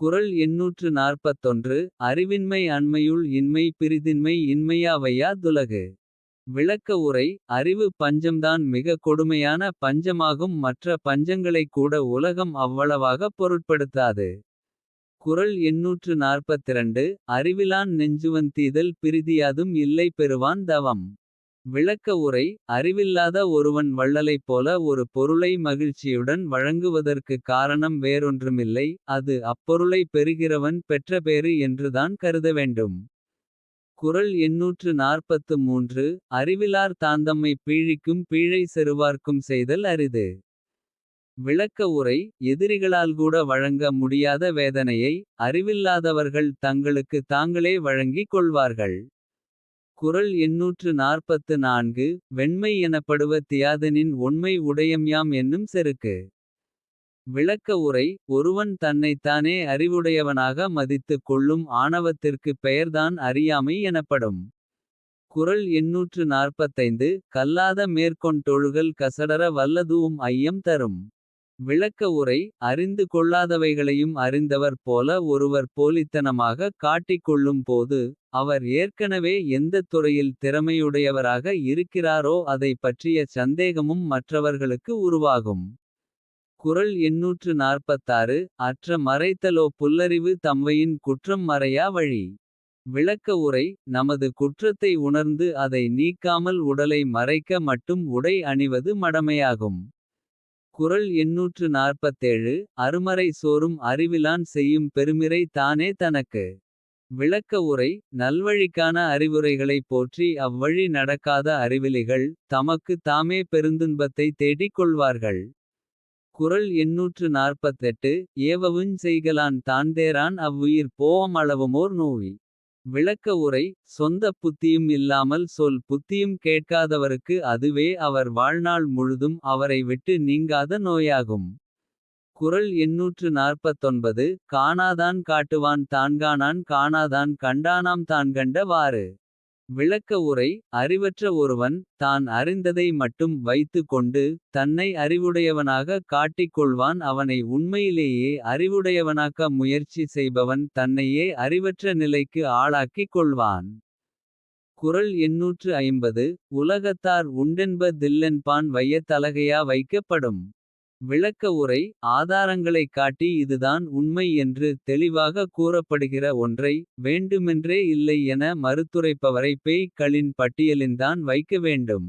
குறள் 841. அறிவின்மை அண்மையுள் இன்மை பிறிதின்மை இன்மையாவையா துலகு. விளக்க உரை. அறிவு பஞ்சம்தான் மிக கொடுமையான பஞ்சமாகும். மற்ற பஞ்சங்களைக் கூட உலகம் அவ்வளவாக பொருட்படுத்தாது. குறள் 842. அறிவிலான் நெஞ்சுவன் தீதல் பிறிதியாதும் இல்லை பெறுவான் தவம். விளக்க உரை. அறிவில்லாத ஒருவன் வள்ளலைப் போல ஒரு பொருளை மகிழ்ச்சியுடன் வழங்குவதற்கு காரணம் வேறொன்றுமில்லை. அது அப்பொருளை பெறுகிறவன் பெற்ற பேறு என்றுதான் கருத வேண்டும். குறள் 843. அறிவிலார் தாந்தம்மை பீழிக்கும் பீழை செறுவார்க்கும் செய்தல் அரிது. விளக்க உரை. எதிரிகளால் கூட வழங்க முடியாத வேதனையை. அறிவில்லாதவர்கள் தங்களுக்கு தாங்களே வழங்கிக் கொள்வார்கள். குறள் 844. வெண்மை எனப்படுவ தியாதனின் ஒண்மை உடையம்யாம் என்னும் செருக்கு. விளக்க உரை. ஒருவன் தன்னைத்தானே அறிவுடையவனாக மதித்துக் கொள்ளும் ஆணவத்திற்கு பெயர்தான் அறியாமை எனப்படும். குறள் 845. கல்லாத மேற்கொண்டொழுகல் கசடற வல்லதூஉம் ஐயம் தரும். விளக்க உரை. அறிந்து கொள்ளாதவைகளையும் அறிந்தவர் போல ஒருவர் போலித்தனமாக காட்டிக் கொள்ளும் போது. அவர் ஏற்கனவே எந்தத் துறையில் திறமையுடையவராக இருக்கிறாரோ அதை பற்றிய சந்தேகமும் மற்றவர்களுக்கு உருவாகும். குறள் 846. அற்ற மறைத்தலோ புல்லறிவு தம்வையின் குற்றம் மறையா வழி. விளக்க உரை. நமது குற்றத்தை உணர்ந்து அதை நீக்காமல் உடலை மறைக்க மட்டும் உடை அணிவது மடமையாகும். குறள் 847. அருமறை சோறும் அறிவிலான் செய்யும் பெருமிறை தானே தனக்கு. விளக்க உரை. நல்வழிக்கான அறிவுரைகளைப் போற்றி அவ்வழி நடக்காத அறிவிலிகள். தமக்கு தாமே பெருந்துன்பத்தை தேடிக் கொள்வார்கள். குறள் 848. ஏவவுஞ் செய்கலான் தான்தேரான் அவ்வுயிர் போவம் அளவுமோர் நோய். விளக்க உரை. சொந்த புத்தியும் இல்லாமல் சொல் புத்தியும் கேட்காதவருக்கு அதுவே அவர் வாழ்நாள் முழுதும் அவரை விட்டு நீங்காத நோயாகும். குறள் 849. காணாதான் காட்டுவான் தான்காணான் காணாதான் கண்டானாம் தான்கண்ட வாறு. விளக்க உரை. அறிவற்ற ஒருவன் தான் அறிந்ததை மட்டும் வைத்து கொண்டு. தன்னை அறிவுடையவனாக காட்டிக் கொள்வான் அவனை உண்மையிலேயே அறிவுடையவனாக்க முயற்சி செய்பவன் தன்னையே அறிவற்ற நிலைக்கு ஆளாக்கிக் கொள்வான். குறள் 850. உலகத்தார் உண்டென்ப தில்லென்பான் வையத் தலகையா வைக்கப்படும். விளக்க உரை. ஆதாரங்களைக் காட்டி இதுதான் உண்மை என்று தெளிவாக கூறப்படுகிற ஒன்றை. வேண்டுமென்றே இல்லை என மறுத்துரைப்பவரை பேய்க் களின் பட்டியலின்தான் வைக்க வேண்டும்.